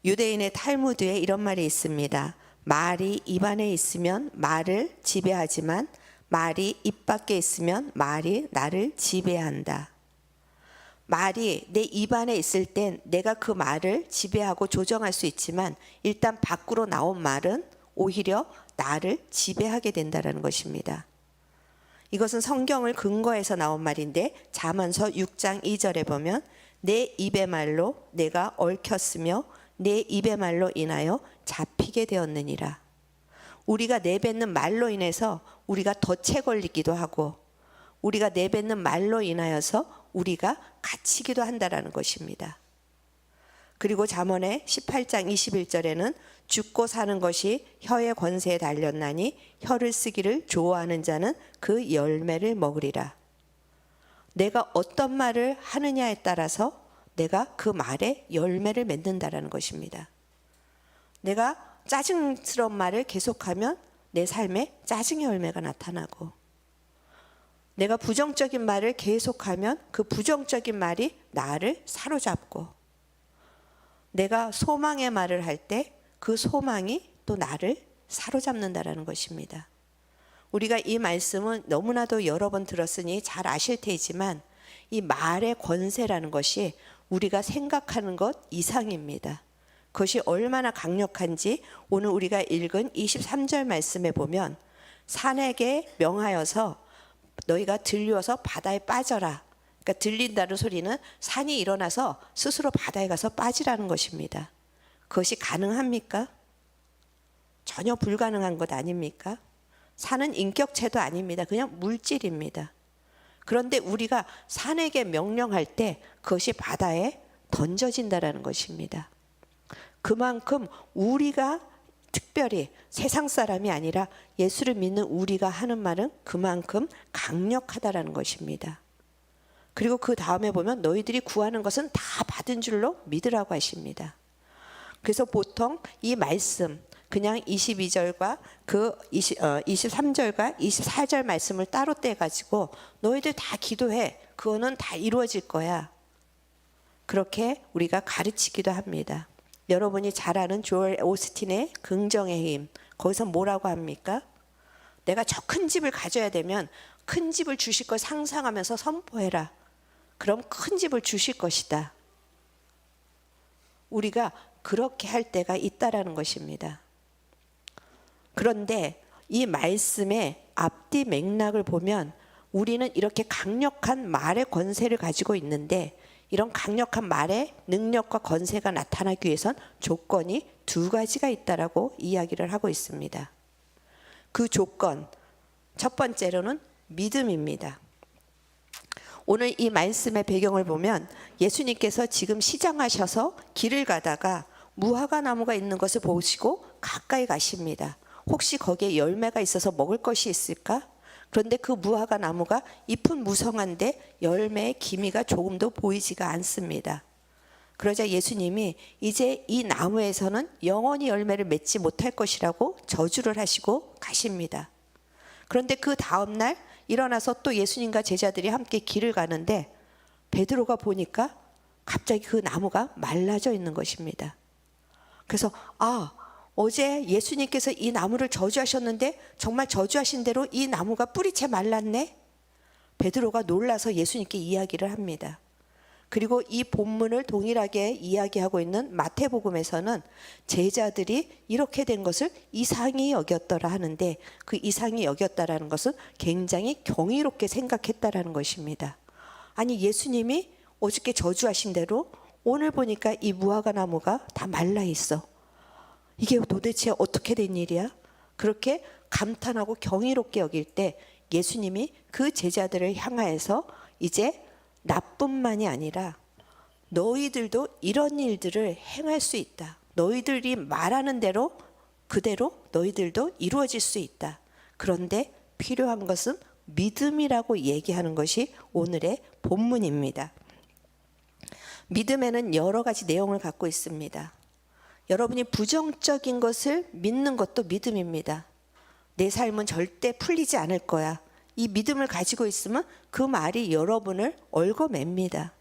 유대인의 탈무드에 이런 말이 있습니다. 말이 입 안에 있으면 말을 지배하지만 말이 입 밖에 있으면 말이 나를 지배한다. 말이 내 입 안에 있을 땐 내가 그 말을 지배하고 조정할 수 있지만 일단 밖으로 나온 말은 오히려 나를 지배하게 된다는 것입니다. 이것은 성경을 근거해서 나온 말인데 잠언서 6장 2절에 보면 내 입의 말로 내가 얽혔으며 내 입의 말로 인하여 잡히게 되었느니라. 우리가 내뱉는 말로 인해서 우리가 덫에 걸리기도 하고 우리가 내뱉는 말로 인하여서 우리가 갇히기도 한다라는 것입니다. 그리고 잠언의 18장 21절에는 죽고 사는 것이 혀의 권세에 달렸나니 혀를 쓰기를 좋아하는 자는 그 열매를 먹으리라. 내가 어떤 말을 하느냐에 따라서 내가 그 말에 열매를 맺는다라는 것입니다. 내가 짜증스러운 말을 계속하면 내 삶에 짜증의 열매가 나타나고 내가 부정적인 말을 계속하면 그 부정적인 말이 나를 사로잡고 내가 소망의 말을 할 때 그 소망이 또 나를 사로잡는다라는 것입니다. 우리가 이 말씀은 너무나도 여러 번 들었으니 잘 아실 테지만 이 말의 권세라는 것이 우리가 생각하는 것 이상입니다. 그것이 얼마나 강력한지 오늘 우리가 읽은 23절 말씀에 보면 산에게 명하여서 너희가 들려서 바다에 빠져라. 그러니까 들린다는 소리는 산이 일어나서 스스로 바다에 가서 빠지라는 것입니다. 그것이 가능합니까? 전혀 불가능한 것 아닙니까? 산은 인격체도 아닙니다. 그냥 물질입니다. 그런데 우리가 산에게 명령할 때 그것이 바다에 던져진다라는 것입니다. 그만큼 우리가 특별히 세상 사람이 아니라 예수를 믿는 우리가 하는 말은 그만큼 강력하다라는 것입니다. 그리고 그 다음에 보면 너희들이 구하는 것은 다 받은 줄로 믿으라고 하십니다. 그래서 보통 이 말씀 그냥 22절과 그 23절과 24절 말씀을 따로 떼가지고 너희들 다 기도해. 그거는 다 이루어질 거야. 그렇게 우리가 가르치기도 합니다. 여러분이 잘 아는 조엘 오스틴의 긍정의 힘. 거기서 뭐라고 합니까? 내가 저 큰 집을 가져야 되면 큰 집을 주실 걸 상상하면서 선포해라. 그럼 큰 집을 주실 것이다. 우리가 그렇게 할 때가 있다라는 것입니다. 그런데 이 말씀의 앞뒤 맥락을 보면 우리는 이렇게 강력한 말의 권세를 가지고 있는데 이런 강력한 말의 능력과 권세가 나타나기 위해선 조건이 두 가지가 있다라고 이야기를 하고 있습니다. 그 조건 첫 번째로는 믿음입니다. 오늘 이 말씀의 배경을 보면 예수님께서 지금 시장하셔서 길을 가다가 무화과 나무가 있는 것을 보시고 가까이 가십니다. 혹시 거기에 열매가 있어서 먹을 것이 있을까? 그런데 그 무화과 나무가 잎은 무성한데 열매의 기미가 조금도 보이지가 않습니다. 그러자 예수님이 이제 이 나무에서는 영원히 열매를 맺지 못할 것이라고 저주를 하시고 가십니다. 그런데 그 다음날 일어나서 또 예수님과 제자들이 함께 길을 가는데 베드로가 보니까 갑자기 그 나무가 말라져 있는 것입니다. 그래서 어제 예수님께서 이 나무를 저주하셨는데 정말 저주하신 대로 이 나무가 뿌리채 말랐네? 베드로가 놀라서 예수님께 이야기를 합니다. 그리고 이 본문을 동일하게 이야기하고 있는 마태복음에서는 제자들이 이렇게 된 것을 이상히 여겼더라 하는데 그 이상히 여겼다라는 것은 굉장히 경이롭게 생각했다라는 것입니다. 아니 예수님이 어저께 저주하신 대로 오늘 보니까 이 무화과 나무가 다 말라 있어. 이게 도대체 어떻게 된 일이야? 그렇게 감탄하고 경이롭게 여길 때 예수님이 그 제자들을 향하여서 이제 나뿐만이 아니라 너희들도 이런 일들을 행할 수 있다. 너희들이 말하는 대로 그대로 너희들도 이루어질 수 있다. 그런데 필요한 것은 믿음이라고 얘기하는 것이 오늘의 본문입니다. 믿음에는 여러 가지 내용을 갖고 있습니다. 여러분이 부정적인 것을 믿는 것도 믿음입니다. 내 삶은 절대 풀리지 않을 거야. 이 믿음을 가지고 있으면 그 말이 여러분을 얽어맵니다.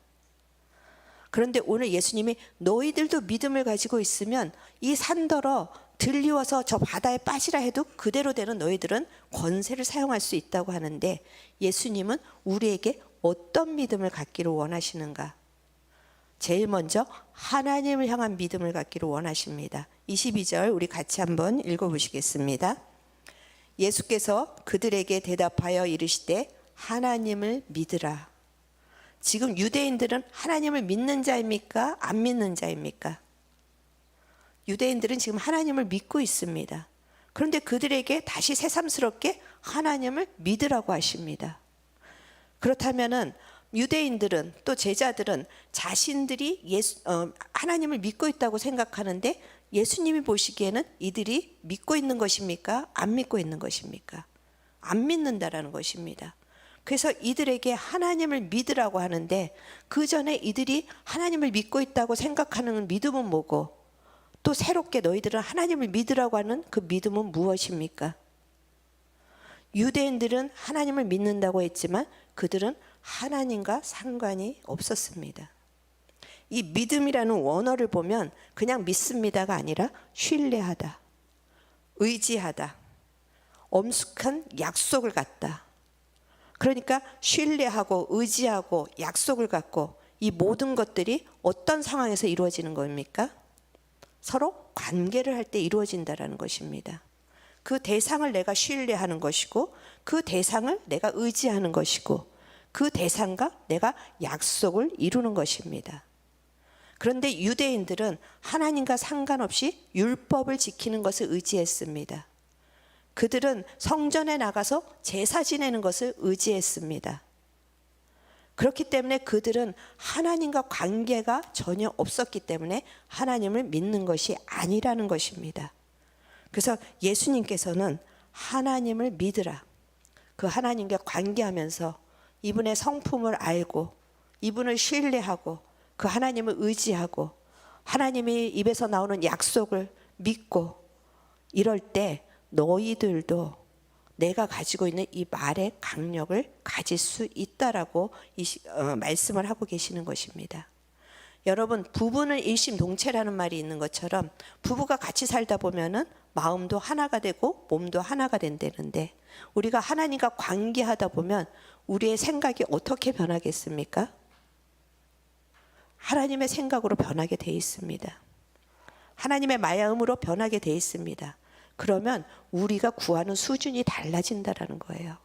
그런데 오늘 예수님이 너희들도 믿음을 가지고 있으면 이 산더러 들리워서 저 바다에 빠지라 해도 그대로 되는 너희들은 권세를 사용할 수 있다고 하는데, 예수님은 우리에게 어떤 믿음을 갖기를 원하시는가? 제일 먼저 하나님을 향한 믿음을 갖기를 원하십니다. 22절 우리 같이 한번 읽어보시겠습니다. 예수께서 그들에게 대답하여 이르시되 하나님을 믿으라. 지금 유대인들은 하나님을 믿는 자입니까? 안 믿는 자입니까? 유대인들은 지금 하나님을 믿고 있습니다. 그런데 그들에게 다시 새삼스럽게 하나님을 믿으라고 하십니다. 그렇다면은 유대인들은, 또 제자들은 자신들이 하나님을 믿고 있다고 생각하는데, 예수님이 보시기에는 이들이 믿고 있는 것입니까? 안 믿고 있는 것입니까? 안 믿는다라는 것입니다. 그래서 이들에게 하나님을 믿으라고 하는데, 그 전에 이들이 하나님을 믿고 있다고 생각하는 믿음은 뭐고, 또 새롭게 너희들은 하나님을 믿으라고 하는 그 믿음은 무엇입니까? 유대인들은 하나님을 믿는다고 했지만 그들은 하나님과 상관이 없었습니다. 이 믿음이라는 원어를 보면 그냥 믿습니다가 아니라 신뢰하다, 의지하다, 엄숙한 약속을 갖다. 그러니까 신뢰하고 의지하고 약속을 갖고, 이 모든 것들이 어떤 상황에서 이루어지는 겁니까? 서로 관계를 할 때 이루어진다라는 것입니다. 그 대상을 내가 신뢰하는 것이고, 그 대상을 내가 의지하는 것이고, 그 대상과 내가 약속을 이루는 것입니다. 그런데 유대인들은 하나님과 상관없이 율법을 지키는 것을 의지했습니다. 그들은 성전에 나가서 제사 지내는 것을 의지했습니다. 그렇기 때문에 그들은 하나님과 관계가 전혀 없었기 때문에 하나님을 믿는 것이 아니라는 것입니다. 그래서 예수님께서는 하나님을 믿으라, 그 하나님과 관계하면서 이분의 성품을 알고, 이분을 신뢰하고, 그 하나님을 의지하고, 하나님이 입에서 나오는 약속을 믿고, 이럴 때 너희들도 내가 가지고 있는 이 말의 강력을 가질 수 있다라고 말씀을 하고 계시는 것입니다. 여러분, 부부는 일심동체라는 말이 있는 것처럼 부부가 같이 살다 보면은 마음도 하나가 되고 몸도 하나가 된다는데, 우리가 하나님과 관계하다 보면 우리의 생각이 어떻게 변하겠습니까? 하나님의 생각으로 변하게 돼 있습니다. 하나님의 마음으로 변하게 돼 있습니다. 그러면 우리가 구하는 수준이 달라진다라는 거예요.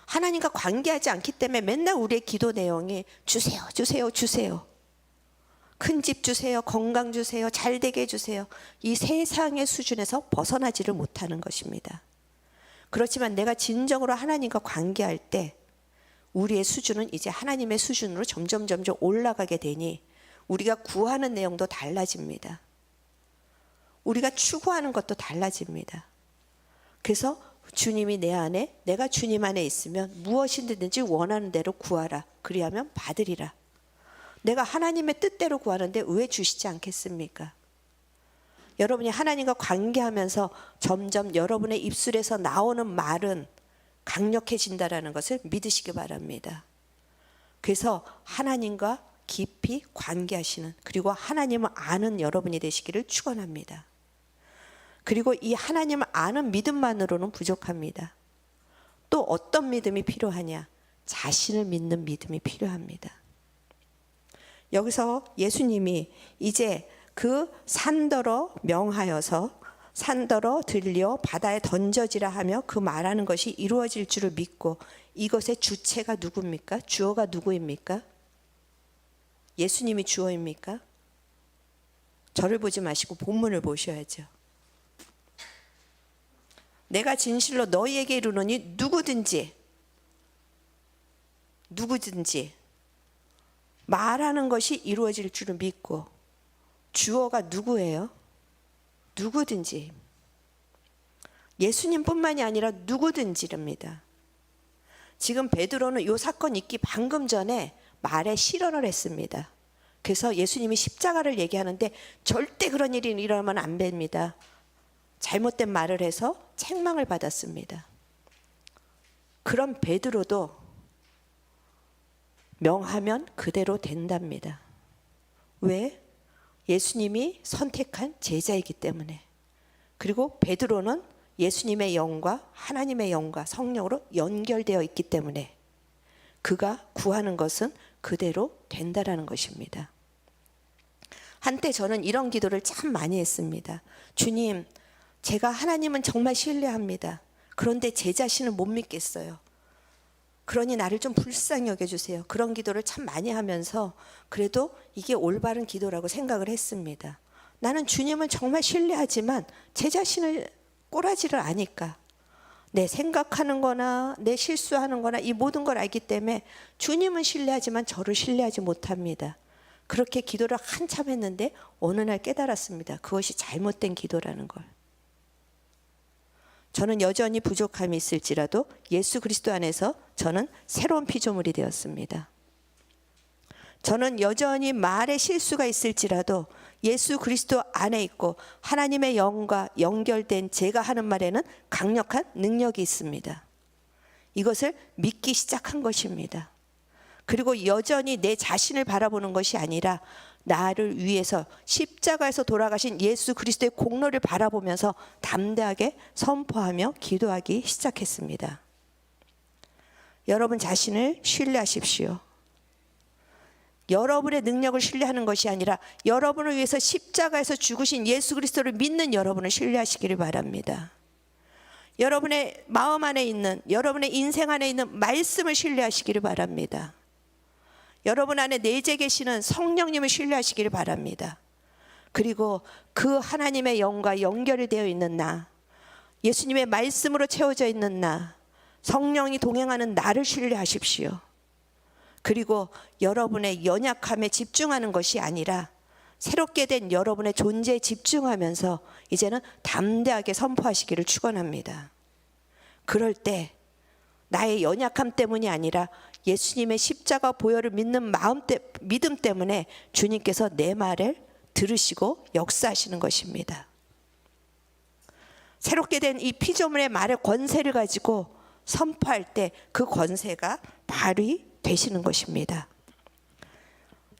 하나님과 관계하지 않기 때문에 맨날 우리의 기도 내용이 주세요, 주세요, 주세요. 큰 집 주세요, 건강 주세요, 잘 되게 해주세요. 이 세상의 수준에서 벗어나지를 못하는 것입니다. 그렇지만 내가 진정으로 하나님과 관계할 때 우리의 수준은 이제 하나님의 수준으로 점점 올라가게 되니 우리가 구하는 내용도 달라집니다. 우리가 추구하는 것도 달라집니다. 그래서 주님이 내 안에, 내가 주님 안에 있으면 무엇이든지 원하는 대로 구하라. 그리하면 받으리라. 내가 하나님의 뜻대로 구하는데 왜 주시지 않겠습니까? 여러분이 하나님과 관계하면서 점점 여러분의 입술에서 나오는 말은 강력해진다라는 것을 믿으시기 바랍니다. 그래서 하나님과 깊이 관계하시는, 그리고 하나님을 아는 여러분이 되시기를 축원합니다. 그리고 이 하나님을 아는 믿음만으로는 부족합니다. 또 어떤 믿음이 필요하냐? 자신을 믿는 믿음이 필요합니다. 여기서 예수님이 이제 그 산더러 명하여서 산더러 들려 바다에 던져지라 하며 그 말하는 것이 이루어질 줄을 믿고, 이것의 주체가 누구입니까? 주어가 누구입니까? 예수님이 주어입니까? 저를 보지 마시고 본문을 보셔야죠. 내가 진실로 너희에게 이르노니 누구든지 말하는 것이 이루어질 줄을 믿고, 주어가 누구예요? 누구든지. 예수님뿐만이 아니라 누구든지랍니다. 지금 베드로는 이 사건 있기 방금 전에 말에 실언을 했습니다. 그래서 예수님이 십자가를 얘기하는데 절대 그런 일이 일어나면 안 됩니다. 잘못된 말을 해서 책망을 받았습니다. 그런 베드로도 명하면 그대로 된답니다. 왜? 예수님이 선택한 제자이기 때문에. 그리고 베드로는 예수님의 영과 하나님의 영과 성령으로 연결되어 있기 때문에 그가 구하는 것은 그대로 된다라는 것입니다. 한때 저는 이런 기도를 참 많이 했습니다. 주님, 제가 하나님은 정말 신뢰합니다. 그런데 제 자신을 못 믿겠어요. 그러니 나를 좀 불쌍히 여겨주세요. 그런 기도를 참 많이 하면서 그래도 이게 올바른 기도라고 생각을 했습니다. 나는 주님을 정말 신뢰하지만 제 자신을 꼬라지를 아니까, 내 생각하는 거나 내 실수하는 거나 이 모든 걸 알기 때문에 주님은 신뢰하지만 저를 신뢰하지 못합니다. 그렇게 기도를 한참 했는데 어느 날 깨달았습니다. 그것이 잘못된 기도라는 걸. 저는 여전히 부족함이 있을지라도 예수 그리스도 안에서 저는 새로운 피조물이 되었습니다. 저는 여전히 말에 실수가 있을지라도 예수 그리스도 안에 있고 하나님의 영과 연결된 제가 하는 말에는 강력한 능력이 있습니다. 이것을 믿기 시작한 것입니다. 그리고 여전히 내 자신을 바라보는 것이 아니라 나를 위해서 십자가에서 돌아가신 예수 그리스도의 공로를 바라보면서 담대하게 선포하며 기도하기 시작했습니다. 여러분 자신을 신뢰하십시오. 여러분의 능력을 신뢰하는 것이 아니라 여러분을 위해서 십자가에서 죽으신 예수 그리스도를 믿는 여러분을 신뢰하시기를 바랍니다. 여러분의 마음 안에 있는, 여러분의 인생 안에 있는 말씀을 신뢰하시기를 바랍니다. 여러분 안에 내재 계시는 성령님을 신뢰하시기를 바랍니다. 그리고 그 하나님의 영과 연결이 되어 있는 나, 예수님의 말씀으로 채워져 있는 나, 성령이 동행하는 나를 신뢰하십시오. 그리고 여러분의 연약함에 집중하는 것이 아니라 새롭게 된 여러분의 존재에 집중하면서 이제는 담대하게 선포하시기를 축원합니다. 그럴 때 나의 연약함 때문이 아니라 예수님의 십자가 보혈을 믿는 믿음 때문에 주님께서 내 말을 들으시고 역사하시는 것입니다. 새롭게 된 이 피조물의 말의 권세를 가지고 선포할 때 그 권세가 발휘되시는 것입니다.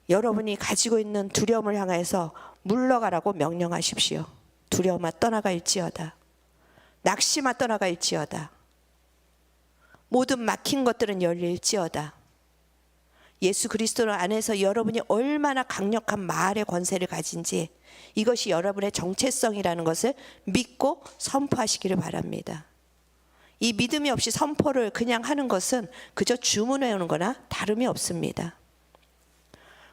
여러분이 가지고 있는 두려움을 향해서 물러가라고 명령하십시오. 두려움아 떠나갈지어다. 낙심아 떠나갈지어다. 모든 막힌 것들은 열릴지어다. 예수 그리스도 안에서 여러분이 얼마나 강력한 말의 권세를 가진지 이것이 여러분의 정체성이라는 것을 믿고 선포하시기를 바랍니다. 이 믿음이 없이 선포를 그냥 하는 것은 그저 주문해오는 거나 다름이 없습니다.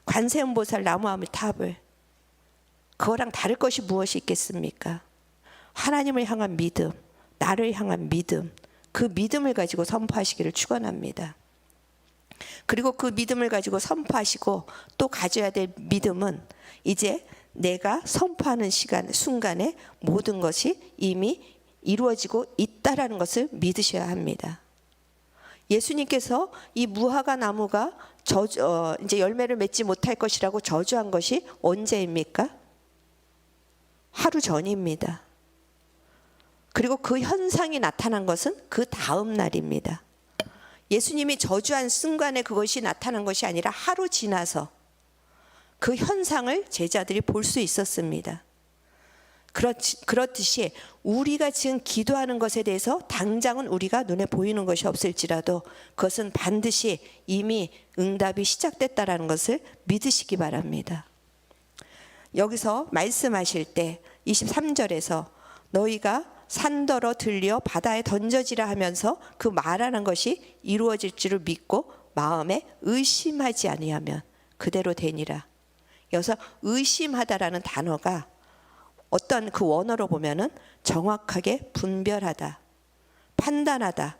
관세음보살 나무아미 탑을 그거랑 다를 것이 무엇이 있겠습니까? 하나님을 향한 믿음, 나를 향한 믿음, 그 믿음을 가지고 선포하시기를 축원합니다. 그리고 그 믿음을 가지고 선포하시고 또 가져야 될 믿음은 이제 내가 선포하는 순간에 모든 것이 이미 이루어지고 있다라는 것을 믿으셔야 합니다. 예수님께서 이 무화과 나무가 이제 열매를 맺지 못할 것이라고 저주한 것이 언제입니까? 하루 전입니다. 그리고 그 현상이 나타난 것은 그 다음 날입니다. 예수님이 저주한 순간에 그것이 나타난 것이 아니라 하루 지나서 그 현상을 제자들이 볼 수 있었습니다. 그렇듯이 우리가 지금 기도하는 것에 대해서 당장은 우리가 눈에 보이는 것이 없을지라도 그것은 반드시 이미 응답이 시작됐다라는 것을 믿으시기 바랍니다. 여기서 말씀하실 때 23절에서 너희가 산더러 들려 바다에 던져지라 하면서 그 말하는 것이 이루어질 줄을 믿고 마음에 의심하지 아니하면 그대로 되니라. 여기서 의심하다라는 단어가 어떤 그 원어로 보면은 정확하게 분별하다, 판단하다,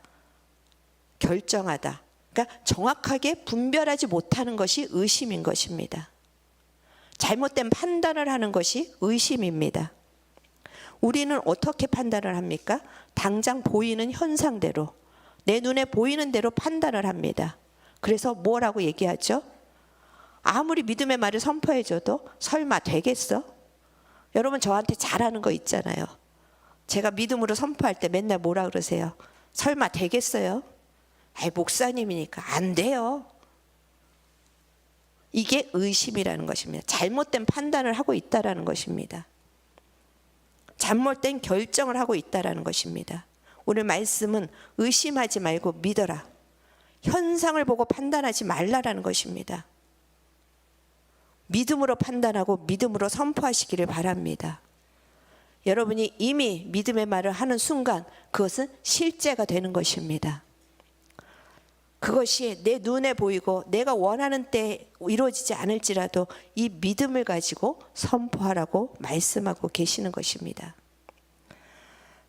결정하다. 그러니까 정확하게 분별하지 못하는 것이 의심인 것입니다. 잘못된 판단을 하는 것이 의심입니다. 우리는 어떻게 판단을 합니까? 당장 보이는 현상대로, 내 눈에 보이는 대로 판단을 합니다. 그래서 뭐라고 얘기하죠? 아무리 믿음의 말을 선포해줘도 설마 되겠어? 여러분 저한테 잘하는 거 있잖아요. 제가 믿음으로 선포할 때 맨날 뭐라 그러세요? 설마 되겠어요? 아이 목사님이니까 안 돼요. 이게 의심이라는 것입니다. 잘못된 판단을 하고 있다라는 것입니다. 잘못된 결정을 하고 있다라는 것입니다. 오늘 말씀은 의심하지 말고 믿어라. 현상을 보고 판단하지 말라라는 것입니다. 믿음으로 판단하고 믿음으로 선포하시기를 바랍니다. 여러분이 이미 믿음의 말을 하는 순간 그것은 실제가 되는 것입니다. 그것이 내 눈에 보이고 내가 원하는 때 이루어지지 않을지라도 이 믿음을 가지고 선포하라고 말씀하고 계시는 것입니다.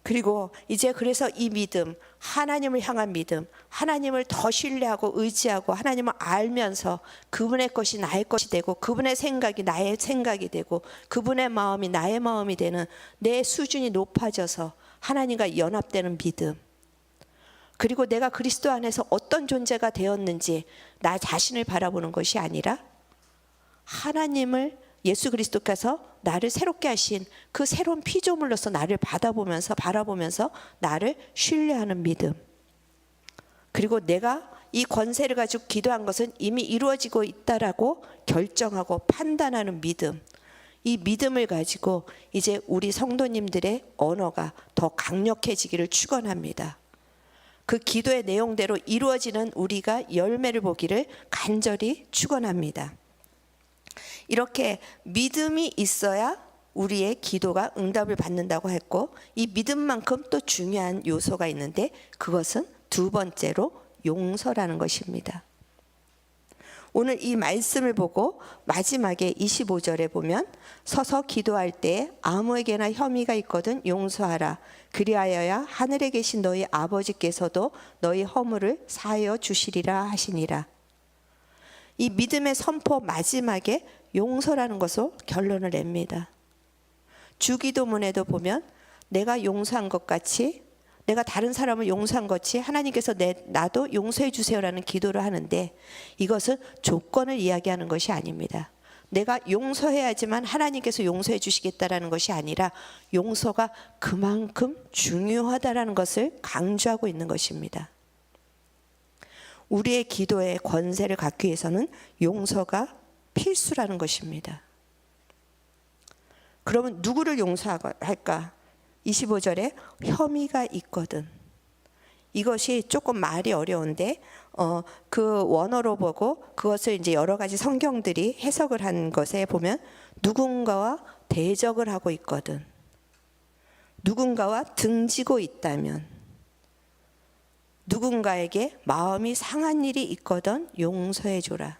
그리고 이제 그래서 이 믿음, 하나님을 향한 믿음, 하나님을 더 신뢰하고 의지하고 하나님을 알면서 그분의 것이 나의 것이 되고 그분의 생각이 나의 생각이 되고 그분의 마음이 나의 마음이 되는 내 수준이 높아져서 하나님과 연합되는 믿음, 그리고 내가 그리스도 안에서 어떤 존재가 되었는지 나 자신을 바라보는 것이 아니라 하나님을, 예수 그리스도께서 나를 새롭게 하신 그 새로운 피조물로서 나를 바라보면서 나를 신뢰하는 믿음, 그리고 내가 이 권세를 가지고 기도한 것은 이미 이루어지고 있다라고 결정하고 판단하는 믿음, 이 믿음을 가지고 이제 우리 성도님들의 언어가 더 강력해지기를 축원합니다. 그 기도의 내용대로 이루어지는 우리가 열매를 보기를 간절히 축원합니다. 이렇게 믿음이 있어야 우리의 기도가 응답을 받는다고 했고, 이 믿음만큼 또 중요한 요소가 있는데 그것은 두 번째로 용서라는 것입니다. 오늘 이 말씀을 보고 마지막에 25절에 보면 서서 기도할 때 아무에게나 혐의가 있거든 용서하라. 그리하여야 하늘에 계신 너희 아버지께서도 너희 허물을 사하여 주시리라 하시니라. 이 믿음의 선포 마지막에 용서라는 것으로 결론을 냅니다. 주기도문에도 보면 내가 용서한 것 같이, 내가 다른 사람을 용서한 것이 하나님께서 나도 용서해 주세요라는 기도를 하는데, 이것은 조건을 이야기하는 것이 아닙니다. 내가 용서해야지만 하나님께서 용서해 주시겠다라는 것이 아니라 용서가 그만큼 중요하다라는 것을 강조하고 있는 것입니다. 우리의 기도의 권세를 갖기 위해서는 용서가 필수라는 것입니다. 그러면 누구를 용서할까? 25절에 혐의가 있거든. 이것이 조금 말이 어려운데 그 원어로 보고 그것을 이제 여러 가지 성경들이 해석을 한 것에 보면 누군가와 대적을 하고 있거든, 누군가와 등지고 있다면, 누군가에게 마음이 상한 일이 있거든 용서해 줘라.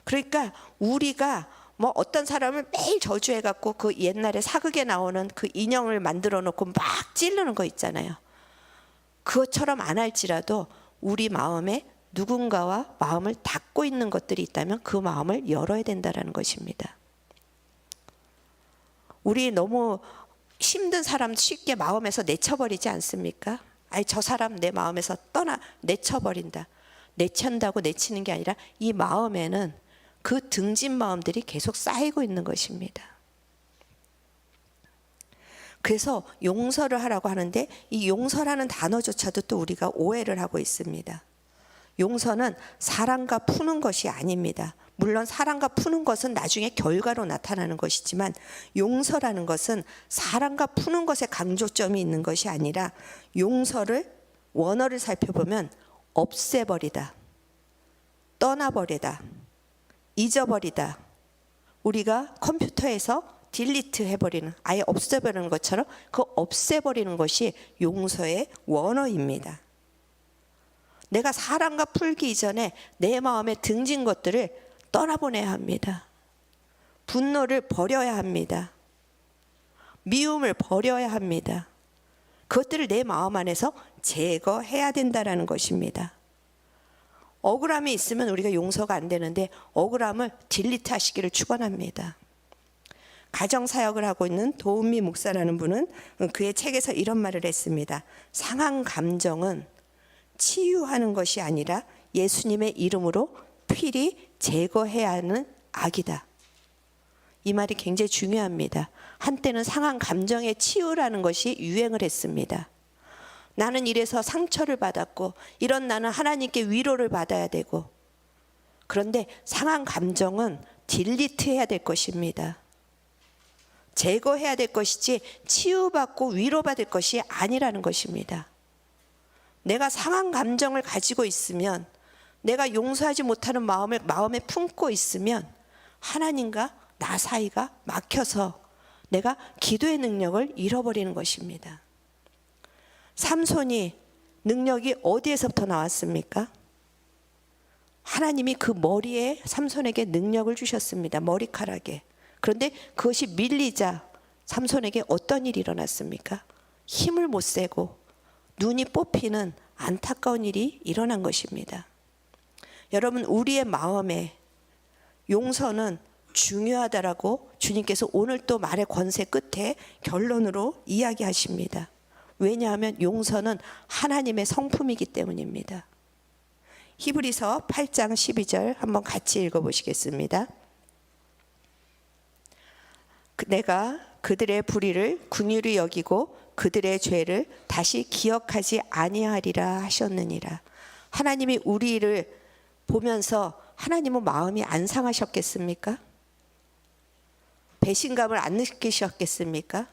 그러니까 우리가 뭐 어떤 사람을 매일 저주해갖고 그 옛날에 사극에 나오는 그 인형을 만들어 놓고 막 찌르는 거 있잖아요. 그것처럼 안 할지라도 우리 마음에 누군가와 마음을 닫고 있는 것들이 있다면 그 마음을 열어야 된다는 것입니다. 우리 너무 힘든 사람 쉽게 마음에서 내쳐버리지 않습니까? 아니, 저 사람 내 마음에서 내쳐버린다. 내친다고 내치는 게 아니라 이 마음에는 그 등진 마음들이 계속 쌓이고 있는 것입니다. 그래서 용서를 하라고 하는데 이 용서라는 단어조차도 또 우리가 오해를 하고 있습니다. 용서는 사랑과 푸는 것이 아닙니다. 물론 사랑과 푸는 것은 나중에 결과로 나타나는 것이지만 용서라는 것은 사랑과 푸는 것에 강조점이 있는 것이 아니라 용서를 원어를 살펴보면 없애버리다, 떠나버리다, 잊어버리다, 우리가 컴퓨터에서 딜리트 해버리는, 아예 없애버리는 것처럼 그 없애버리는 것이 용서의 원어입니다. 내가 사랑과 풀기 이전에 내 마음에 등진 것들을 떠나보내야 합니다. 분노를 버려야 합니다. 미움을 버려야 합니다. 그것들을 내 마음 안에서 제거해야 된다는 것입니다. 억울함이 있으면 우리가 용서가 안 되는데 억울함을 딜리트 하시기를 축원합니다. 가정사역을 하고 있는 도은미 목사라는 분은 그의 책에서 이런 말을 했습니다. 상한 감정은 치유하는 것이 아니라 예수님의 이름으로 필히 제거해야 하는 악이다. 이 말이 굉장히 중요합니다. 한때는 상한 감정의 치유라는 것이 유행을 했습니다. 나는 이래서 상처를 받았고 이런 나는 하나님께 위로를 받아야 되고 그런데 상한 감정은 딜리트해야 될 것입니다. 제거해야 될 것이지 치유받고 위로받을 것이 아니라는 것입니다. 내가 상한 감정을 가지고 있으면, 내가 용서하지 못하는 마음을 마음에 품고 있으면 하나님과 나 사이가 막혀서 내가 기도의 능력을 잃어버리는 것입니다. 삼손이 능력이 어디에서부터 나왔습니까? 하나님이 그 머리에 삼손에게 능력을 주셨습니다. 머리카락에. 그런데 그것이 밀리자 삼손에게 어떤 일이 일어났습니까? 힘을 못 세고 눈이 뽑히는 안타까운 일이 일어난 것입니다. 여러분, 우리의 마음에 용서는 중요하다라고 주님께서 오늘 또 말의 권세 끝에 결론으로 이야기하십니다. 왜냐하면 용서는 하나님의 성품이기 때문입니다. 히브리서 8장 12절 한번 같이 읽어보시겠습니다. 내가 그들의 불의를 긍휼히 여기고 그들의 죄를 다시 기억하지 아니하리라 하셨느니라. 하나님이 우리를 보면서 하나님은 마음이 안 상하셨겠습니까? 배신감을 안 느끼셨겠습니까?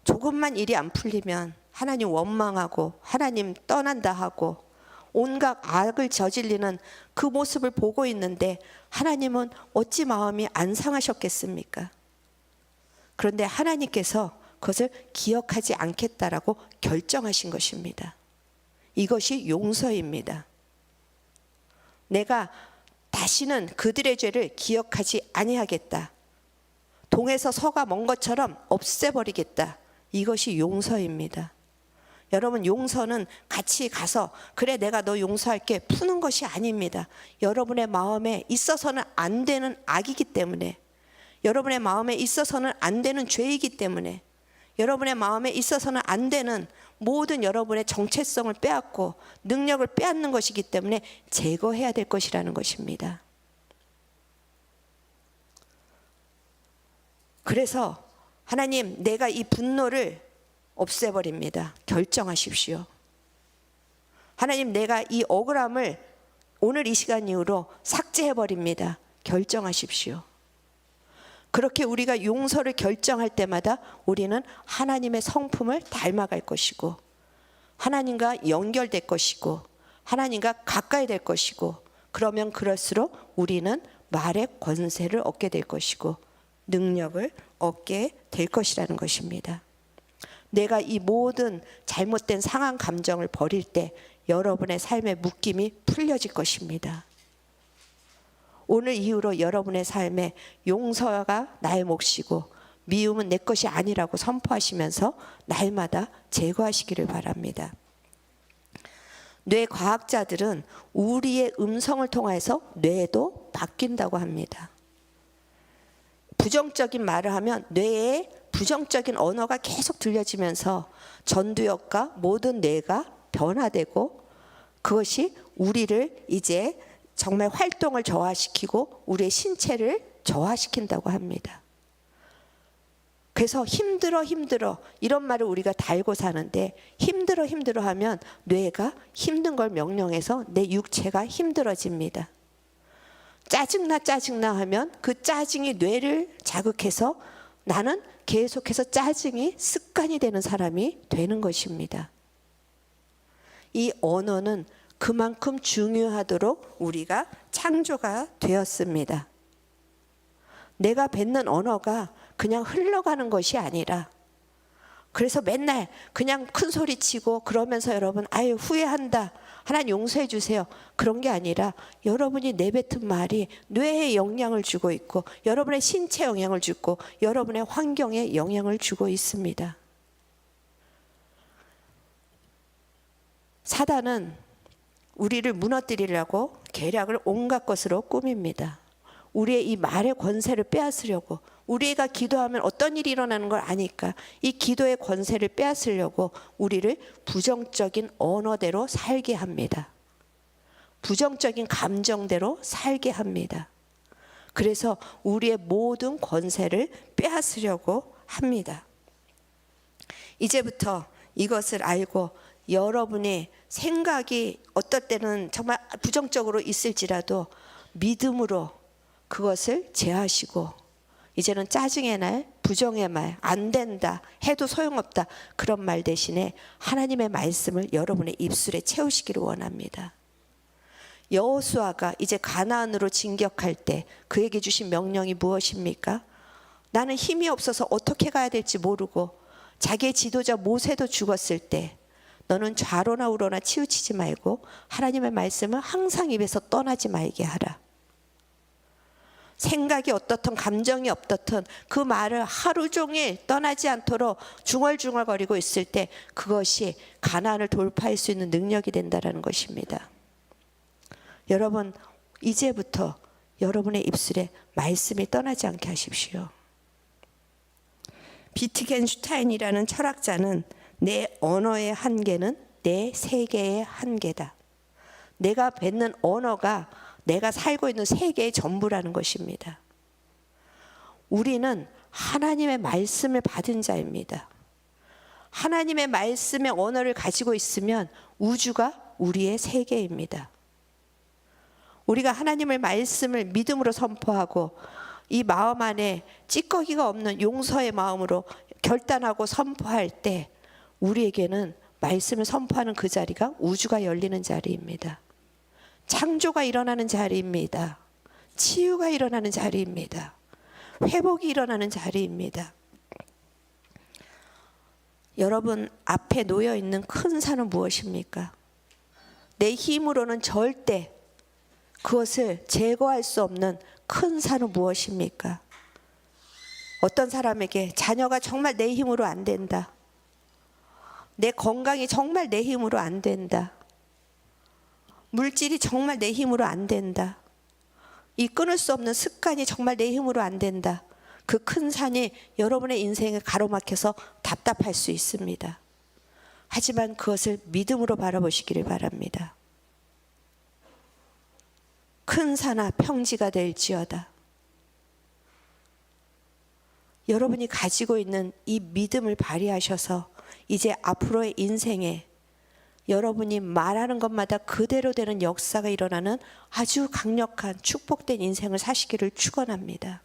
조금만 일이 안 풀리면 하나님 원망하고 하나님 떠난다 하고 온갖 악을 저질리는 그 모습을 보고 있는데 하나님은 어찌 마음이 안 상하셨겠습니까? 그런데 하나님께서 그것을 기억하지 않겠다라고 결정하신 것입니다. 이것이 용서입니다. 내가 다시는 그들의 죄를 기억하지 아니하겠다. 동에서 서가 먼 것처럼 없애버리겠다. 이것이 용서입니다. 여러분, 용서는 같이 가서 그래 내가 너 용서할게 푸는 것이 아닙니다. 여러분의 마음에 있어서는 안 되는 악이기 때문에, 여러분의 마음에 있어서는 안 되는 죄이기 때문에, 여러분의 마음에 있어서는 안 되는 모든 여러분의 정체성을 빼앗고 능력을 빼앗는 것이기 때문에 제거해야 될 것이라는 것입니다. 그래서 하나님, 내가 이 분노를 없애버립니다. 결정하십시오. 하나님, 내가 이 억울함을 오늘 이 시간 이후로 삭제해버립니다. 결정하십시오. 그렇게 우리가 용서를 결정할 때마다 우리는 하나님의 성품을 닮아갈 것이고 하나님과 연결될 것이고 하나님과 가까이 될 것이고, 그러면 그럴수록 우리는 말의 권세를 얻게 될 것이고 능력을 얻게 될 것이라는 것입니다. 내가 이 모든 잘못된 상한 감정을 버릴 때 여러분의 삶의 묶임이 풀려질 것입니다. 오늘 이후로 여러분의 삶에 용서가 나의 몫이고 미움은 내 것이 아니라고 선포하시면서 날마다 제거하시기를 바랍니다. 뇌과학자들은 우리의 음성을 통해서 뇌도 바뀐다고 합니다. 부정적인 말을 하면 뇌에 부정적인 언어가 계속 들려지면서 전두엽과 모든 뇌가 변화되고 그것이 우리를 이제 정말 활동을 저하시키고 우리의 신체를 저하시킨다고 합니다. 그래서 힘들어 이런 말을 우리가 달고 사는데, 힘들어 하면 뇌가 힘든 걸 명령해서 내 육체가 힘들어집니다. 짜증나 하면 그 짜증이 뇌를 자극해서 나는 계속해서 짜증이 습관이 되는 사람이 되는 것입니다. 이 언어는 그만큼 중요하도록 우리가 창조가 되었습니다. 내가 뱉는 언어가 그냥 흘러가는 것이 아니라, 그래서 맨날 그냥 큰 소리 치고 그러면서 여러분 아유 후회한다, 하나님 용서해 주세요, 그런 게 아니라 여러분이 내뱉은 말이 뇌에 영향을 주고 있고 여러분의 신체 영향을 주고 여러분의 환경에 영향을 주고 있습니다. 사단은 우리를 무너뜨리려고 계략을 온갖 것으로 꾸밉니다. 우리의 이 말의 권세를 빼앗으려고, 우리가 기도하면 어떤 일이 일어나는 걸 아니까 이 기도의 권세를 빼앗으려고 우리를 부정적인 언어대로 살게 합니다. 부정적인 감정대로 살게 합니다. 그래서 우리의 모든 권세를 빼앗으려고 합니다. 이제부터 이것을 알고 여러분의 생각이 어떨 때는 정말 부정적으로 있을지라도 믿음으로 그것을 제하시고 이제는 짜증의 날, 부정의 말, 안 된다, 해도 소용없다 그런 말 대신에 하나님의 말씀을 여러분의 입술에 채우시기를 원합니다. 여호수아가 이제 가나안으로 진격할 때 그에게 주신 명령이 무엇입니까? 나는 힘이 없어서 어떻게 가야 될지 모르고 자기의 지도자 모세도 죽었을 때 너는 좌로나 우로나 치우치지 말고 하나님의 말씀을 항상 입에서 떠나지 말게 하라. 생각이 어떻든 감정이 어떻든 그 말을 하루 종일 떠나지 않도록 중얼중얼거리고 있을 때 그것이 가나안을 돌파할 수 있는 능력이 된다는 것입니다. 여러분, 이제부터 여러분의 입술에 말씀이 떠나지 않게 하십시오. 비트겐슈타인이라는 철학자는 내 언어의 한계는 내 세계의 한계다. 내가 뱉는 언어가 내가 살고 있는 세계의 전부라는 것입니다. 우리는 하나님의 말씀을 받은 자입니다. 하나님의 말씀의 언어를 가지고 있으면 우주가 우리의 세계입니다. 우리가 하나님의 말씀을 믿음으로 선포하고 이 마음 안에 찌꺼기가 없는 용서의 마음으로 결단하고 선포할 때 우리에게는 말씀을 선포하는 그 자리가 우주가 열리는 자리입니다. 창조가 일어나는 자리입니다. 치유가 일어나는 자리입니다. 회복이 일어나는 자리입니다. 여러분 앞에 놓여 있는 큰 산은 무엇입니까? 내 힘으로는 절대 그것을 제거할 수 없는 큰 산은 무엇입니까? 어떤 사람에게 자녀가 정말 내 힘으로 안 된다. 내 건강이 정말 내 힘으로 안 된다. 물질이 정말 내 힘으로 안 된다. 이 끊을 수 없는 습관이 정말 내 힘으로 안 된다. 그 큰 산이 여러분의 인생을 가로막혀서 답답할 수 있습니다. 하지만 그것을 믿음으로 바라보시기를 바랍니다. 큰 산아 평지가 될지어다. 여러분이 가지고 있는 이 믿음을 발휘하셔서 이제 앞으로의 인생에 여러분이 말하는 것마다 그대로 되는 역사가 일어나는 아주 강력한 축복된 인생을 사시기를 축원합니다.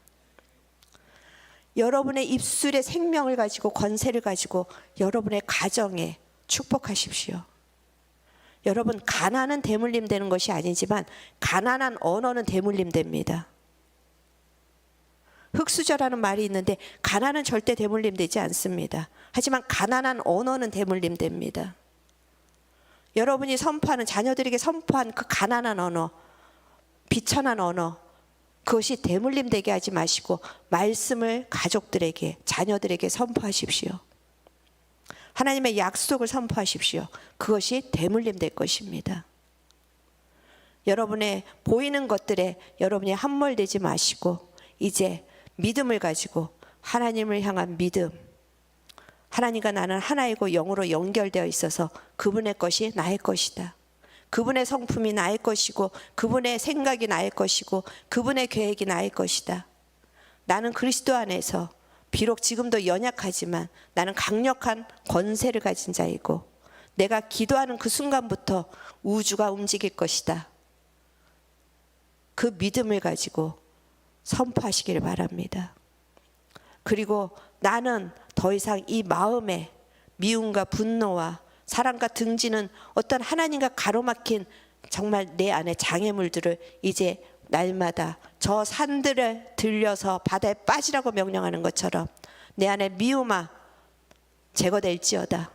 여러분의 입술에 생명을 가지고 권세를 가지고 여러분의 가정에 축복하십시오. 여러분 가난은 대물림 되는 것이 아니지만 가난한 언어는 대물림 됩니다. 흙수저라는 말이 있는데 가난은 절대 대물림 되지 않습니다. 하지만 가난한 언어는 대물림 됩니다. 여러분이 선포하는 자녀들에게 선포한 그 가난한 언어, 비천한 언어 그것이 대물림 되게 하지 마시고 말씀을 가족들에게 자녀들에게 선포하십시오. 하나님의 약속을 선포하십시오. 그것이 대물림 될 것입니다. 여러분의 보이는 것들에 여러분이 함몰되지 마시고 이제 믿음을 가지고 하나님을 향한 믿음, 하나님과 나는 하나이고 영으로 연결되어 있어서 그분의 것이 나의 것이다. 그분의 성품이 나의 것이고 그분의 생각이 나의 것이고 그분의 계획이 나의 것이다. 나는 그리스도 안에서 비록 지금도 연약하지만 나는 강력한 권세를 가진 자이고 내가 기도하는 그 순간부터 우주가 움직일 것이다. 그 믿음을 가지고 선포하시기를 바랍니다. 그리고 나는 더 이상 이 마음에 미움과 분노와 사랑과 등지는 어떤 하나님과 가로막힌 정말 내 안에 장애물들을 이제 날마다 저 산들을 들려서 바다에 빠지라고 명령하는 것처럼 내 안에 미움아 제거될지어다.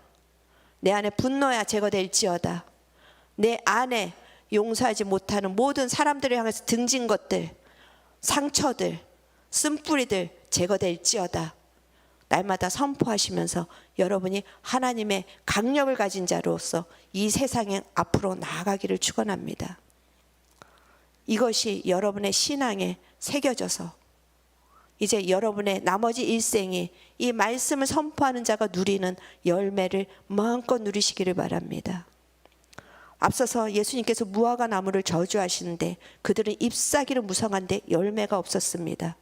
내 안에 분노야 제거될지어다. 내 안에 용서하지 못하는 모든 사람들을 향해서 등진 것들, 상처들, 쓴뿌리들 제거될지어다. 날마다 선포하시면서 여러분이 하나님의 강력을 가진 자로서 이 세상에 앞으로 나아가기를 축원합니다. 이것이 여러분의 신앙에 새겨져서 이제 여러분의 나머지 일생이 이 말씀을 선포하는 자가 누리는 열매를 마음껏 누리시기를 바랍니다. 앞서서 예수님께서 무화과 나무를 저주하시는데 그들은 잎사귀를 무성한데 열매가 없었습니다.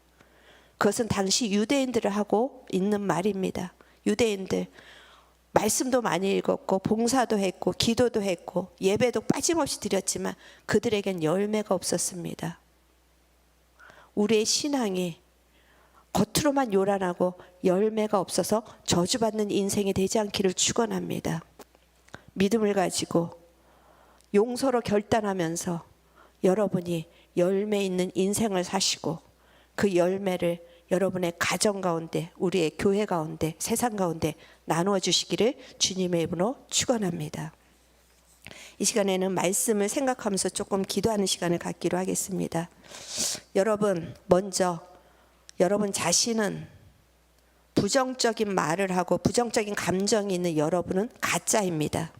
그것은 당시 유대인들을 하고 있는 말입니다. 유대인들 말씀도 많이 읽었고 봉사도 했고 기도도 했고 예배도 빠짐없이 드렸지만 그들에겐 열매가 없었습니다. 우리의 신앙이 겉으로만 요란하고 열매가 없어서 저주받는 인생이 되지 않기를 축원합니다. 믿음을 가지고 용서로 결단하면서 여러분이 열매 있는 인생을 사시고 그 열매를 여러분의 가정 가운데, 우리의 교회 가운데, 세상 가운데 나누어 주시기를 주님의 이름으로 축원합니다. 이 시간에는 말씀을 생각하면서 조금 기도하는 시간을 갖기로 하겠습니다. 여러분, 먼저 여러분 자신은 부정적인 말을 하고 부정적인 감정이 있는 여러분은 가짜입니다.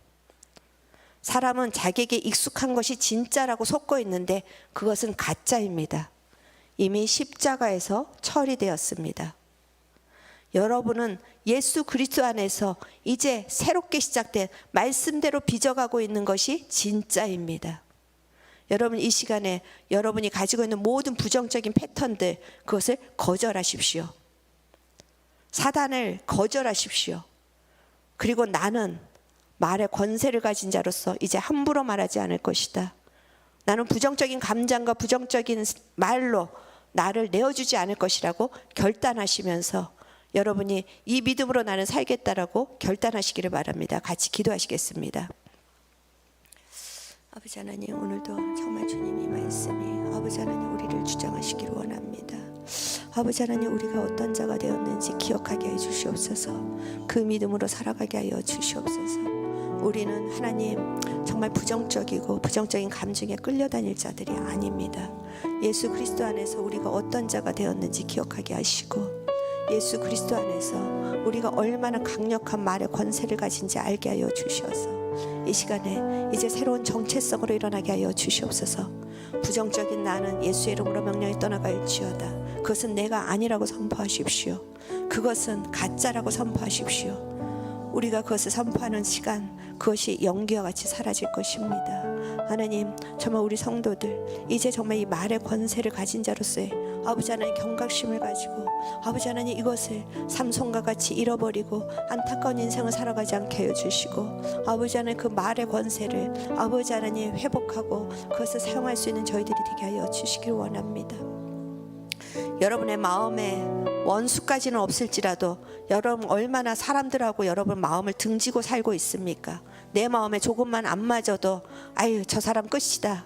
사람은 자기에게 익숙한 것이 진짜라고 속고 있는데 그것은 가짜입니다. 이미 십자가에서 처리되었습니다. 여러분은 예수 그리스도 안에서 이제 새롭게 시작된 말씀대로 빚어가고 있는 것이 진짜입니다. 여러분, 이 시간에 여러분이 가지고 있는 모든 부정적인 패턴들, 그것을 거절하십시오. 사단을 거절하십시오. 그리고 나는 말의 권세를 가진 자로서 이제 함부로 말하지 않을 것이다. 나는 부정적인 감정과 부정적인 말로 나를 내어주지 않을 것이라고 결단하시면서 여러분이 이 믿음으로 나는 살겠다라고 결단하시기를 바랍니다. 같이 기도하시겠습니다. 아버지 하나님, 오늘도 정말 주님이 말씀이 아버지 하나님 우리를 주장하시기를 원합니다. 아버지 하나님, 우리가 어떤 자가 되었는지 기억하게 해 주시옵소서. 그 믿음으로 살아가게 하여 주시옵소서. 우리는 하나님 정말 부정적이고 부정적인 감정에 끌려다닐 자들이 아닙니다. 예수 그리스도 안에서 우리가 어떤 자가 되었는지 기억하게 하시고, 예수 그리스도 안에서 우리가 얼마나 강력한 말의 권세를 가진지 알게 하여 주시옵소서. 이 시간에 이제 새로운 정체성으로 일어나게 하여 주시옵소서. 부정적인 나는 예수의 이름으로 명령이 떠나갈지어다. 그것은 내가 아니라고 선포하십시오. 그것은 가짜라고 선포하십시오. 우리가 그것을 선포하는 시간, 그것이 연기와 같이 사라질 것입니다. 하나님, 정말 우리 성도들 이제 정말 이 말의 권세를 가진 자로서의 아버지 하나님 경각심을 가지고 아버지 하나님 이것을 삼손과 같이 잃어버리고 안타까운 인생을 살아가지 않게 하여 주시고, 아버지 하나님 그 말의 권세를 아버지 하나님 회복하고 그것을 사용할 수 있는 저희들이 되게 하여 주시길 원합니다. 여러분의 마음에 원수까지는 없을지라도 여러분 얼마나 사람들하고 여러분 마음을 등지고 살고 있습니까? 내 마음에 조금만 안 맞아도 아유 저 사람 끝이다.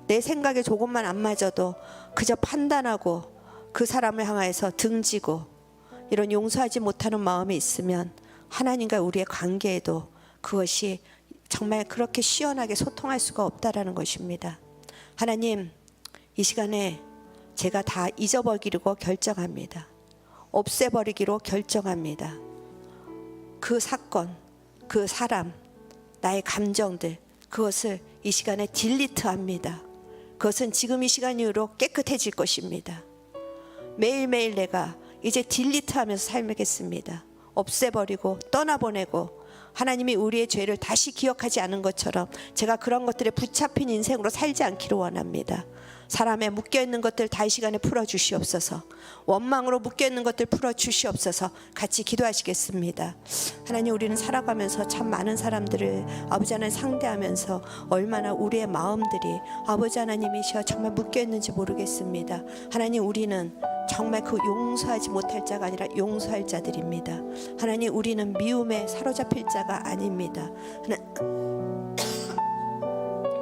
내 생각에 조금만 안 맞아도 그저 판단하고 그 사람을 향해서 등지고 이런 용서하지 못하는 마음이 있으면 하나님과 우리의 관계에도 그것이 정말 그렇게 시원하게 소통할 수가 없다라는 것입니다. 하나님, 이 시간에 제가 다 잊어버리기로 결정합니다. 없애버리기로 결정합니다. 그 사건, 그 사람, 나의 감정들, 그것을 이 시간에 딜리트합니다. 그것은 지금 이 시간 이후로 깨끗해질 것입니다. 매일매일 내가 이제 딜리트하면서 살겠습니다. 없애버리고 떠나보내고 하나님이 우리의 죄를 다시 기억하지 않은 것처럼 제가 그런 것들에 붙잡힌 인생으로 살지 않기를 원합니다. 사람에 묶여있는 것들 다 이 시간에 풀어주시옵소서. 원망으로 묶여있는 것들 풀어주시옵소서. 같이 기도하시겠습니다. 하나님, 우리는 살아가면서 참 많은 사람들을 아버지 하나님 상대하면서 얼마나 우리의 마음들이 아버지 하나님이시여 정말 묶여있는지 모르겠습니다. 하나님, 우리는 정말 그 용서하지 못할 자가 아니라 용서할 자들입니다. 하나님, 우리는 미움에 사로잡힐 자가 아닙니다.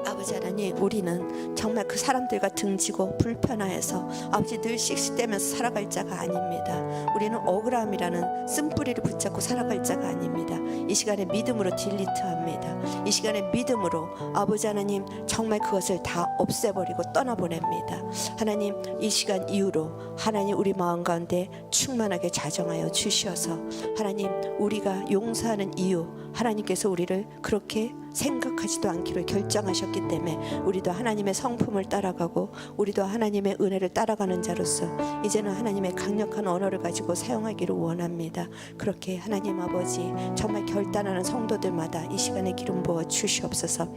아버지 하나님, 우리는 정말 그 사람들과 등지고 불편해서 아버지 늘 씩씩대면서 살아갈 자가 아닙니다. 우리는 억울함이라는 쓴뿌리를 붙잡고 살아갈 자가 아닙니다. 이 시간에 믿음으로 딜리트합니다. 이 시간에 믿음으로 아버지 하나님 정말 그것을 다 없애버리고 떠나보냅니다. 하나님, 이 시간 이후로 하나님 우리 마음 가운데 충만하게 자정하여 주시어서 하나님 우리가 용서하는 이유, 하나님께서 우리를 그렇게 생각하지도 않기로 결정하셨기 때문에 우리도 하나님의 성품을 따라가고 우리도 하나님의 은혜를 따라가는 자로서 이제는 하나님의 강력한 언어를 가지고 사용하기를 원합니다. 그렇게 하나님 아버지 정말 결단하는 성도들마다 이 시간에 기름 부어 주시옵소서.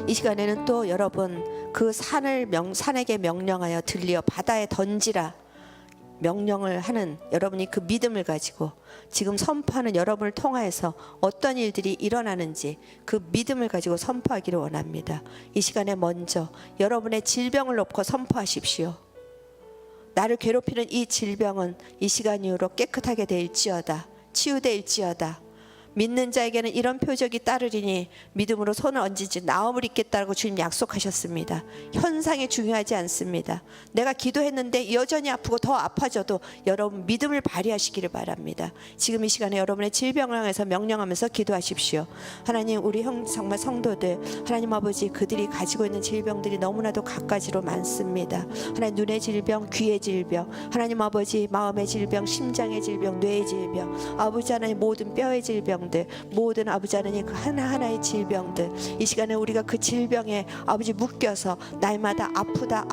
이 시간에는 또 여러분 그 산에게 명령하여 들리어 바다에 던지라 명령을 하는 여러분이 그 믿음을 가지고 지금 선포하는 여러분을 통하여서 어떤 일들이 일어나는지 그 믿음을 가지고 선포하기를 원합니다. 이 시간에 먼저 여러분의 질병을 놓고 선포하십시오. 나를 괴롭히는 이 질병은 이 시간 이후로 깨끗하게 될지어다. 치유될지어다. 믿는 자에게는 이런 표적이 따르리니 믿음으로 손을 얹은지 나음을 입겠다고 주님 약속하셨습니다. 현상이 중요하지 않습니다. 내가 기도했는데 여전히 아프고 더 아파져도 여러분 믿음을 발휘하시기를 바랍니다. 지금 이 시간에 여러분의 질병을 향해서 명령하면서 기도하십시오. 하나님, 우리 정말 성도들, 하나님 아버지, 그들이 가지고 있는 질병들이 너무나도 갖가지로 많습니다. 하나님, 눈의 질병, 귀의 질병, 하나님 아버지, 마음의 질병, 심장의 질병, 뇌의 질병, 아버지 하나님, 모든 뼈의 질병, 모든 아버지 하나님 그 하나하나의 질병들, 이 시간에 우리가 그 질병에 아버지 묶여서 날마다 아프다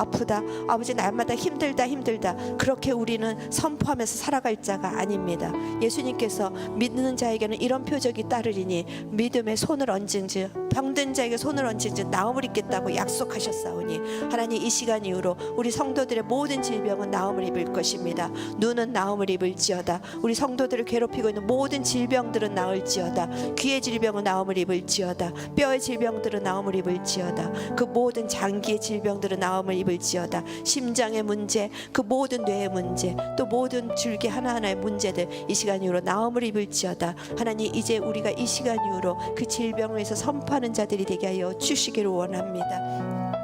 아버지 날마다 힘들다 그렇게 우리는 선포하면서 살아갈 자가 아닙니다. 예수님께서 믿는 자에게는 이런 표적이 따르리니 믿음에 손을 얹은즉 병든 자에게 손을 얹은즉 나음을 입겠다고 약속하셨사오니 하나님, 이 시간 이후로 우리 성도들의 모든 질병은 나음을 입을 것입니다. 눈은 나음을 입을지어다. 우리 성도들을 괴롭히고 있는 모든 질병들은 나을지어다. 귀의 질병은 나음을 입을지어다. 뼈의 질병들은 나음을 입을지어다. 그 모든 장기의 질병들은 나음을 입을지어다. 심장의 문제, 그 모든 뇌의 문제, 또 모든 줄기 하나하나의 문제들 이 시간 이후로 나음을 입을지어다. 하나님, 이제 우리가 이 시간 이후로 그 질병을 위해서 선포하는 자들이 되게 하여 주시기를 원합니다.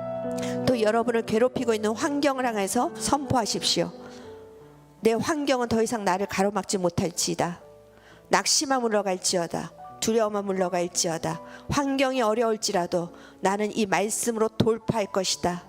또 여러분을 괴롭히고 있는 환경을 향해서 선포하십시오. 내 환경은 더 이상 나를 가로막지 못할지다. 낙심만 물러갈지어다. 두려움만 물러갈지어다. 환경이 어려울지라도 나는 이 말씀으로 돌파할 것이다.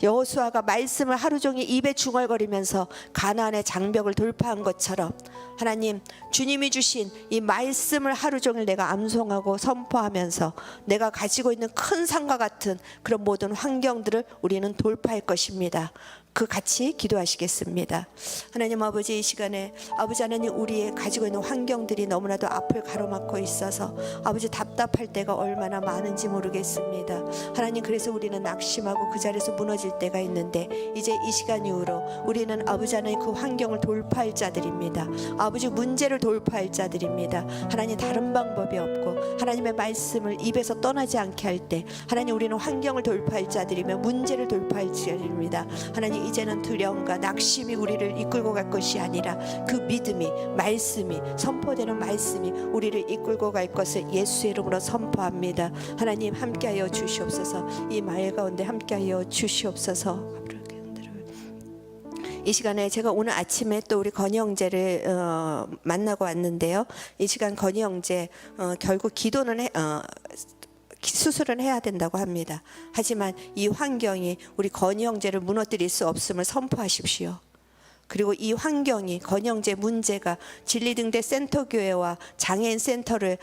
여호수아가 말씀을 하루 종일 입에 중얼거리면서 가나안의 장벽을 돌파한 것처럼 하나님, 주님이 주신 이 말씀을 하루 종일 내가 암송하고 선포하면서 내가 가지고 있는 큰 산과 같은 그런 모든 환경들을 우리는 돌파할 것입니다. 그 같이 기도하시겠습니다. 하나님 아버지, 이 시간에 아버지 하나님, 우리의 가지고 있는 환경들이 너무나도 앞을 가로막고 있어서 아버지 답답할 때가 얼마나 많은지 모르겠습니다. 하나님, 그래서 우리는 낙심하고 그 자리에서 무너질 때가 있는데 이제 이 시간 이후로 우리는 아버지 하나님 그 환경을 돌파할 자들입니다. 아버지, 문제를 돌파할 자들입니다. 하나님, 다른 방법이 없고 하나님의 말씀을 입에서 떠나지 않게 할 때 하나님, 우리는 환경을 돌파할 자들이며 문제를 돌파할 자들입니다. 하나님, 이제는 두려움과 낙심이 우리를 이끌고 갈 것이 아니라 그 믿음이, 말씀이, 선포되는 말씀이 우리를 이끌고 갈 것을 예수의 이름으로 선포합니다. 하나님, 함께하여 주시옵소서. 이 마을 가운데 함께하여 주시옵소서. 이 시간에 제가 오늘 아침에 또 우리 건희 형제를 만나고 왔는데요. 이 시간 건희 형제 결국 기도는 수술은 해야 된다고 합니다. 하지만 이 환경이 우리 건희 형제를 무너뜨릴 수 없음을 선포하십시오. 그리고 이 환경이, 건희 형제 문제가 진리등대 센터교회와 장애인 센터를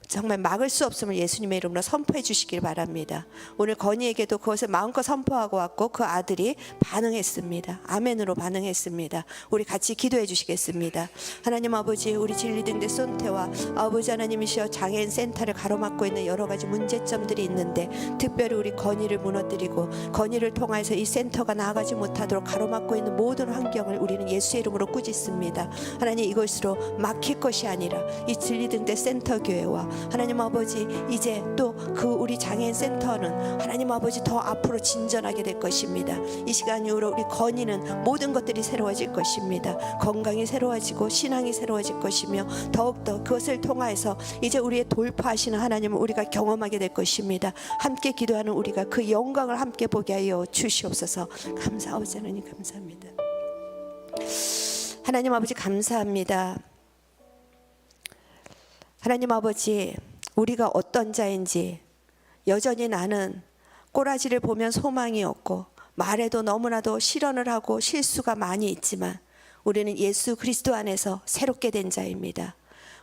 정말 막을 수 없음을 예수님의 이름으로 선포해 주시길 바랍니다. 오늘 건희에게도 그것을 마음껏 선포하고 왔고 그 아들이 반응했습니다. 아멘으로 반응했습니다. 우리 같이 기도해 주시겠습니다. 하나님 아버지, 우리 진리등대 센터와 아버지 하나님이시여 장애인 센터를 가로막고 있는 여러 가지 문제점들이 있는데 특별히 우리 건희를 무너뜨리고 건희를 통해서 이 센터가 나아가지 못하도록 가로막고 있는 모든 환경을 우리 예수의 이름으로 꾸짖습니다. 하나님, 이것으로 막힐 것이 아니라 이 진리등대 센터 교회와 하나님 아버지, 이제 또 그 우리 장애인 센터는 하나님 아버지 더 앞으로 진전하게 될 것입니다. 이 시간 이후로 우리 건의는 모든 것들이 새로워질 것입니다. 건강이 새로워지고 신앙이 새로워질 것이며 더욱더 그것을 통하여서 이제 우리의 돌파하시는 하나님을 우리가 경험하게 될 것입니다. 함께 기도하는 우리가 그 영광을 함께 보게 하여 주시옵소서. 감사하오지 하나님, 감사합니다. 하나님 아버지, 감사합니다. 하나님 아버지, 우리가 어떤 자인지 여전히 나는 꼬라지를 보면 소망이 없고 말에도 너무나도 실언을 하고 실수가 많이 있지만 우리는 예수 그리스도 안에서 새롭게 된 자입니다.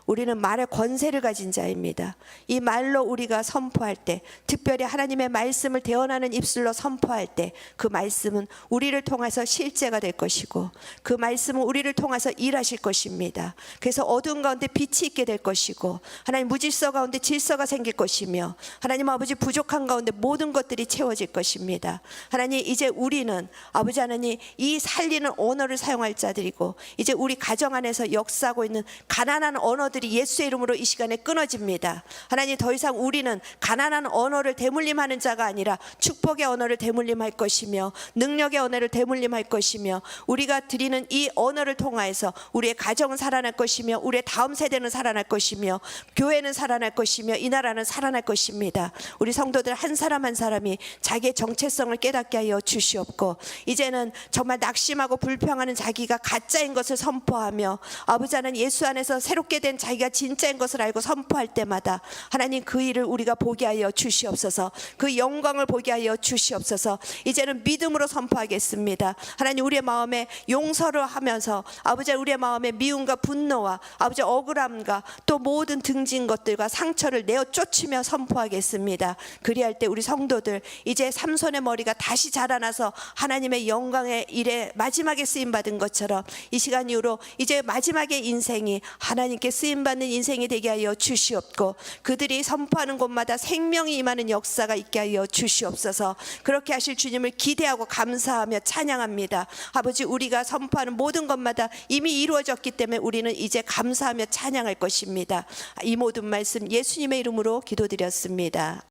우리는 말의 권세를 가진 자입니다. 이 말로 우리가 선포할 때, 특별히 하나님의 말씀을 대언하는 입술로 선포할 때 그 말씀은 우리를 통해서 실제가 될 것이고 그 말씀은 우리를 통해서 일하실 것입니다. 그래서 어두운 가운데 빛이 있게 될 것이고 하나님, 무질서 가운데 질서가 생길 것이며 하나님 아버지, 부족한 가운데 모든 것들이 채워질 것입니다. 하나님, 이제 우리는 아버지 하나님 이 살리는 언어를 사용할 자들이고 이제 우리 가정 안에서 역사하고 있는 가난한 언어들 언어들이 예수의 이름으로 이 시간에 끊어집니다. 하나님, 더 이상 우리는 가난한 언어를 대물림하는 자가 아니라 축복의 언어를 대물림할 것이며 능력의 언어를 대물림할 것이며 우리가 드리는 이 언어를 통하여서 우리의 가정은 살아날 것이며 우리의 다음 세대는 살아날 것이며 교회는 살아날 것이며 이 나라는 살아날 것입니다. 우리 성도들 한 사람 한 사람이 자기의 정체성을 깨닫게 하여 주시옵고 이제는 정말 낙심하고 불평하는 자기가 가짜인 것을 선포하며 아버지 하나님, 예수 안에서 새롭게 된 자기가 진짜인 것을 알고 선포할 때마다 하나님, 그 일을 우리가 보게 하여 주시옵소서. 그 영광을 보게 하여 주시옵소서. 이제는 믿음으로 선포하겠습니다. 하나님, 우리의 마음에 용서를 하면서 아버지, 우리의 마음에 미움과 분노와 아버지 억울함과 또 모든 등진 것들과 상처를 내어 쫓으며 선포하겠습니다. 그리할 때 우리 성도들 이제 삼손의 머리가 다시 자라나서 하나님의 영광의 일에 마지막에 쓰임받은 것처럼 이 시간 이후로 이제 마지막의 인생이 하나님께 쓰임받는 인생이 되게 하여 주시옵고 그들이 선포하는 곳마다 생명이 임하는 역사가 있게 하여 주시옵소서. 그렇게 하실 주님을 기대하고 감사하며 찬양합니다. 아버지, 우리가 선포하는 모든 것마다 이미 이루어졌기 때문에 우리는 이제 감사하며 찬양할 것입니다. 이 모든 말씀 예수님의 이름으로 기도드렸습니다.